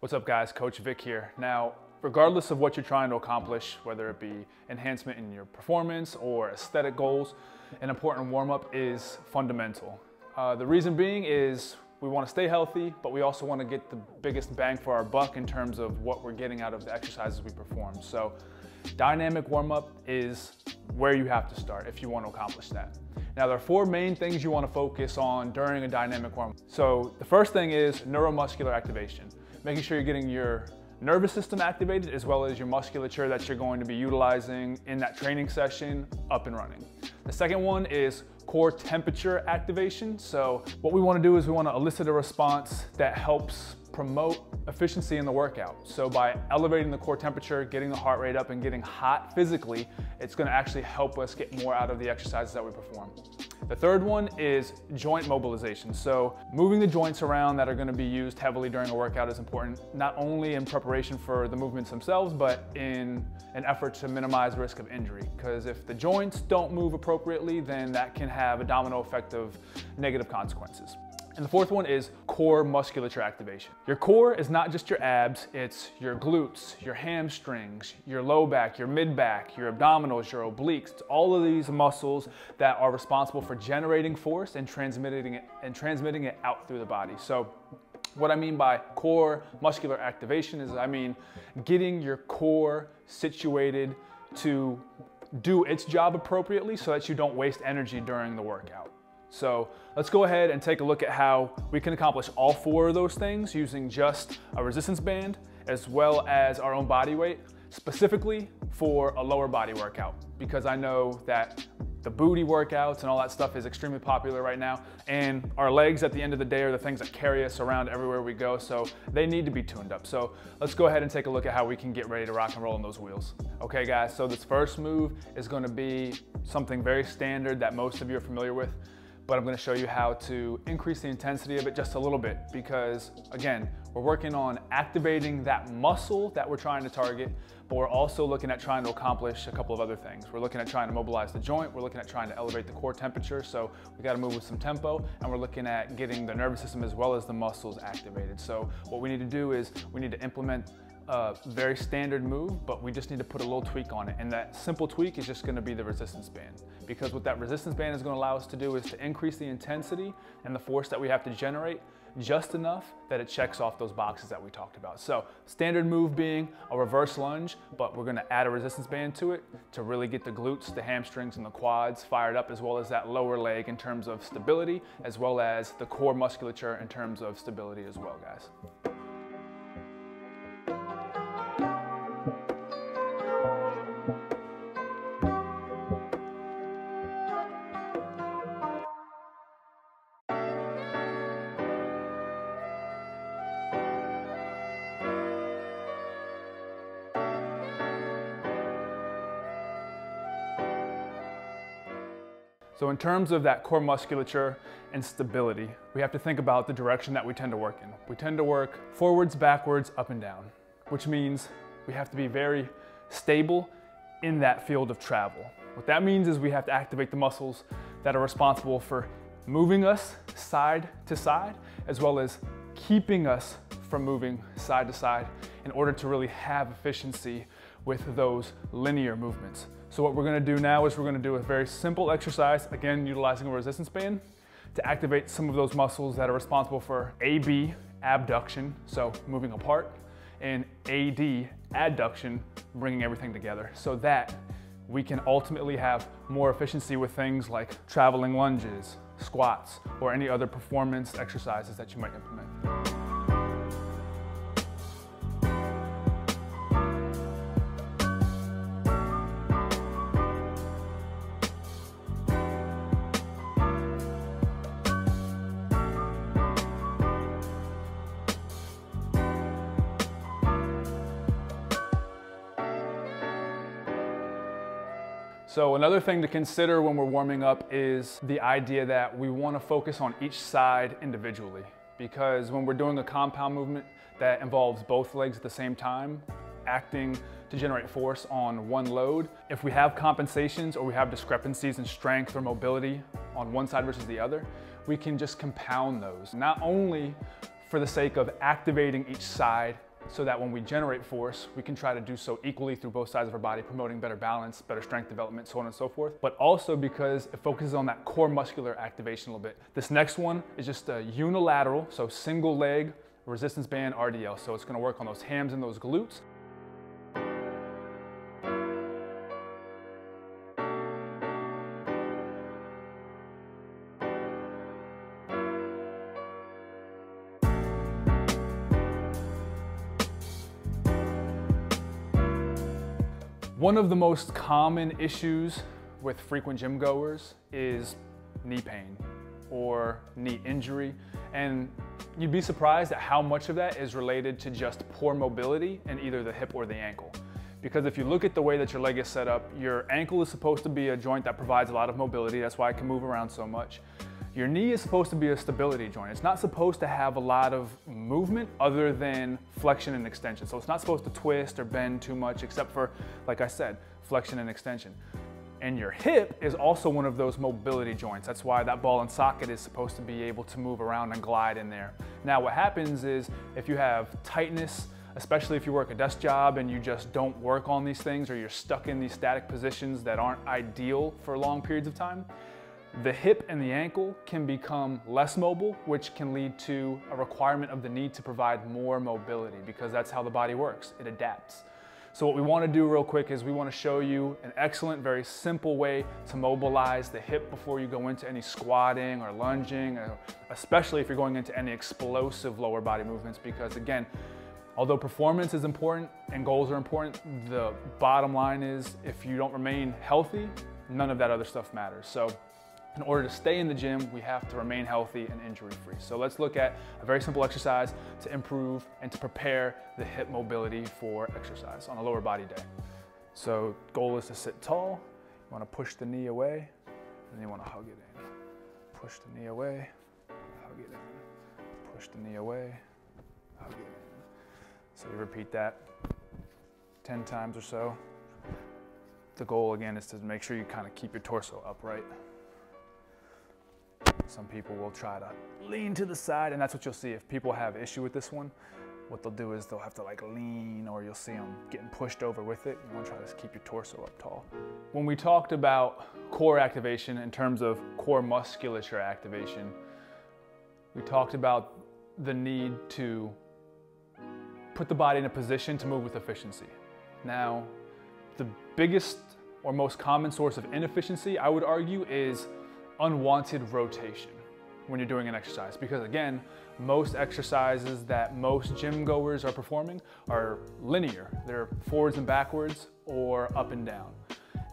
What's up guys, Coach Vic here. Now, regardless of what you're trying to accomplish, whether it be enhancement in your performance or aesthetic goals, an important warm-up is fundamental. The reason being is we want to stay healthy, but we also want to get the biggest bang for our buck in terms of what we're getting out of the exercises we perform. So dynamic warm-up is where you have to start if you want to accomplish that. Now, there are four main things you want to focus on during a dynamic warm-up. So the first thing is neuromuscular activation, making sure you're getting your nervous system activated as well as your musculature that you're going to be utilizing in that training session up and running. The second one is core temperature activation. So what we want to do is we want to elicit a response that helps promote efficiency in the workout. So by elevating the core temperature, getting the heart rate up and getting hot physically, it's going to actually help us get more out of the exercises that we perform. The third one is joint mobilization. So moving the joints around that are going to be used heavily during a workout is important, not only in preparation for the movements themselves, but in an effort to minimize risk of injury. Because if the joints don't move appropriately, then that can have a domino effect of negative consequences. And the fourth one is core musculature activation. Your core is not just your abs, it's your glutes, your hamstrings, your low back, your mid back, your abdominals, your obliques. It's all of these muscles that are responsible for generating force and transmitting it out through the body. So what I mean by core muscular activation is I mean getting your core situated to do its job appropriately so that you don't waste energy during the workout. So let's go ahead and take a look at how we can accomplish all four of those things using just a resistance band as well as our own body weight, specifically for a lower body workout, because I know that the booty workouts and all that stuff is extremely popular right now, and our legs at the end of the day are the things that carry us around everywhere we go, so they need to be tuned up. So let's go ahead and take a look at how we can get ready to rock and roll on those wheels. Okay guys, so this first move is going to be something very standard that most of you are familiar with, but I'm going to show you how to increase the intensity of it just a little bit, because again, we're working on activating that muscle that we're trying to target, but we're also looking at trying to accomplish a couple of other things. We're looking at trying to mobilize the joint, we're looking at trying to elevate the core temperature, so we got to move with some tempo, and we're looking at getting the nervous system as well as the muscles activated. So what we need to do is we need to implement a very standard move, but we just need to put a little tweak on it. And that simple tweak is just going to be the resistance band. Because what that resistance band is going to allow us to do is to increase the intensity and the force that we have to generate just enough that it checks off those boxes that we talked about. So standard move being a reverse lunge, but we're going to add a resistance band to it to really get the glutes, the hamstrings, and the quads fired up, as well as that lower leg in terms of stability, as well as the core musculature in terms of stability as well, guys. So in terms of that core musculature and stability, we have to think about the direction that we tend to work in. We tend to work forwards, backwards, up and down, which means we have to be very stable in that field of travel. What that means is we have to activate the muscles that are responsible for moving us side to side, as well as keeping us from moving side to side in order to really have efficiency with those linear movements. So what we're going to do now is we're going to do a very simple exercise, again utilizing a resistance band, to activate some of those muscles that are responsible for AB, abduction, so moving apart, and AD, adduction, bringing everything together, so that we can ultimately have more efficiency with things like traveling lunges, squats, or any other performance exercises that you might implement. So another thing to consider when we're warming up is the idea that we want to focus on each side individually, because when we're doing a compound movement that involves both legs at the same time, acting to generate force on one load, if we have compensations or we have discrepancies in strength or mobility on one side versus the other, we can just compound those, not only for the sake of activating each side so that when we generate force, we can try to do so equally through both sides of our body, promoting better balance, better strength development, so on and so forth. But also because it focuses on that core muscular activation a little bit. This next one is just a unilateral, so single leg resistance band RDL. So it's gonna work on those hams and those glutes. One of the most common issues with frequent gym goers is knee pain or knee injury. And you'd be surprised at how much of that is related to just poor mobility in either the hip or the ankle. Because if you look at the way that your leg is set up, your ankle is supposed to be a joint that provides a lot of mobility. That's why it can move around so much. Your knee is supposed to be a stability joint. It's not supposed to have a lot of movement other than flexion and extension. So it's not supposed to twist or bend too much except for, like I said, flexion and extension. And your hip is also one of those mobility joints. That's why that ball and socket is supposed to be able to move around and glide in there. Now what happens is if you have tightness, especially if you work a desk job and you just don't work on these things, or you're stuck in these static positions that aren't ideal for long periods of time, the hip and the ankle can become less mobile, which can lead to a requirement of the knee to provide more mobility, because that's how the body works. It adapts. So what we want to do real quick is we want to show you an excellent, very simple way to mobilize the hip before you go into any squatting or lunging, or especially if you're going into any explosive lower body movements, because again, although performance is important and goals are important, the bottom line is if you don't remain healthy, none of that other stuff matters. So in order to stay in the gym, we have to remain healthy and injury-free. So let's look at a very simple exercise to improve and to prepare the hip mobility for exercise on a lower body day. So goal is to sit tall. You want to push the knee away, and you want to hug it in. Push the knee away, hug it in. Push the knee away, hug it in. So you repeat that 10 times or so. The goal again is to make sure you kind of keep your torso upright. Some people will try to lean to the side, and that's what you'll see. If people have issue with this one, what they'll do is they'll have to like lean, or you'll see them getting pushed over with it. You want to try to keep your torso up tall. When we talked about core activation in terms of core musculature activation, we talked about the need to put the body in a position to move with efficiency. Now, the biggest or most common source of inefficiency, I would argue, is unwanted rotation when you're doing an exercise, because again, most exercises that most gym goers are performing are linear. They're forwards and backwards or up and down.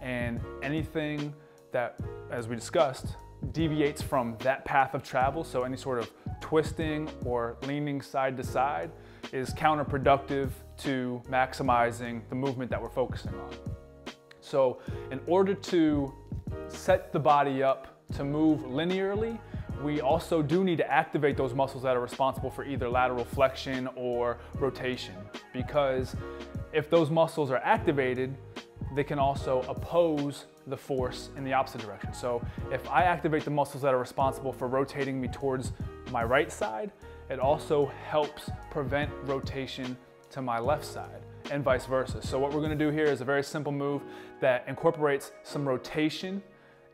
And anything that, as we discussed, deviates from that path of travel, so any sort of twisting or leaning side to side, is counterproductive to maximizing the movement that we're focusing on. So in order to set the body up to move linearly, we also do need to activate those muscles that are responsible for either lateral flexion or rotation, because if those muscles are activated, they can also oppose the force in the opposite direction. So if I activate the muscles that are responsible for rotating me towards my right side, it also helps prevent rotation to my left side, and vice versa. So what we're going to do here is a very simple move that incorporates some rotation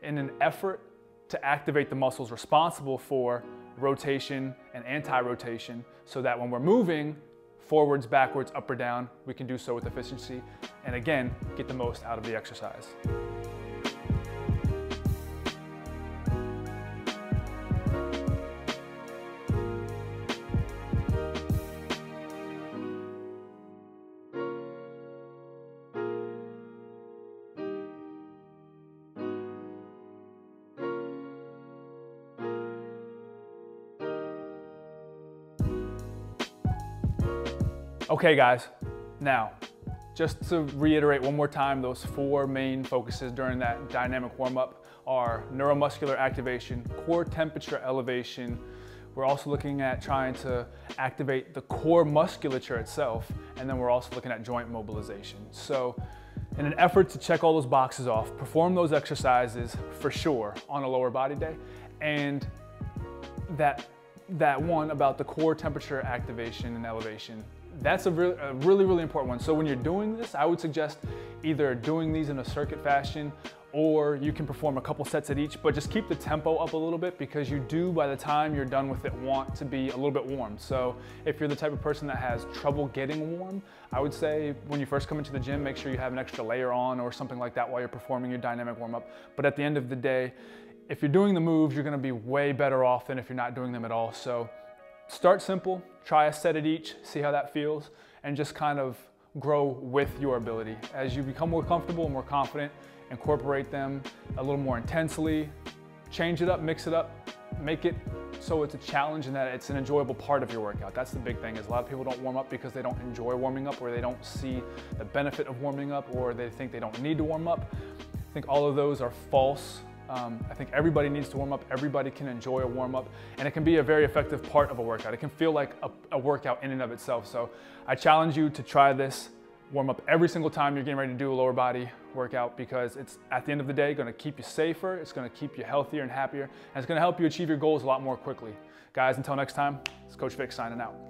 in an effort to activate the muscles responsible for rotation and anti-rotation, so that when we're moving forwards, backwards, up or down, we can do so with efficiency, and again, get the most out of the exercise. Okay guys, now, just to reiterate one more time, those 4 main focuses during that dynamic warm-up are neuromuscular activation, core temperature elevation. We're also looking at trying to activate the core musculature itself, and then we're also looking at joint mobilization. So in an effort to check all those boxes off, perform those exercises for sure on a lower body day, and that one about the core temperature activation and elevation, That's a really important one. So when you're doing this, I would suggest either doing these in a circuit fashion, or you can perform a couple sets at each, but just keep the tempo up a little bit, because you do, by the time you're done with it, want to be a little bit warm. So if you're the type of person that has trouble getting warm, I would say when you first come into the gym, make sure you have an extra layer on or something like that while you're performing your dynamic warm up. But at the end of the day, if you're doing the moves, you're gonna be way better off than if you're not doing them at all. So start simple, try a set at each, see how that feels, and just kind of grow with your ability. As you become more comfortable and more confident, incorporate them a little more intensely, change it up, mix it up, make it so it's a challenge and that it's an enjoyable part of your workout. That's the big thing, is a lot of people don't warm up because they don't enjoy warming up, or they don't see the benefit of warming up, or they think they don't need to warm up. I think all of those are false. I think everybody needs to warm up. Everybody can enjoy a warm up, and it can be a very effective part of a workout. It can feel like a workout in and of itself. So I challenge you to try this. Warm up every single time you're getting ready to do a lower body workout, because it's, at the end of the day, gonna keep you safer, it's gonna keep you healthier and happier, and it's gonna help you achieve your goals a lot more quickly. Guys, until next time, it's Coach Vic signing out.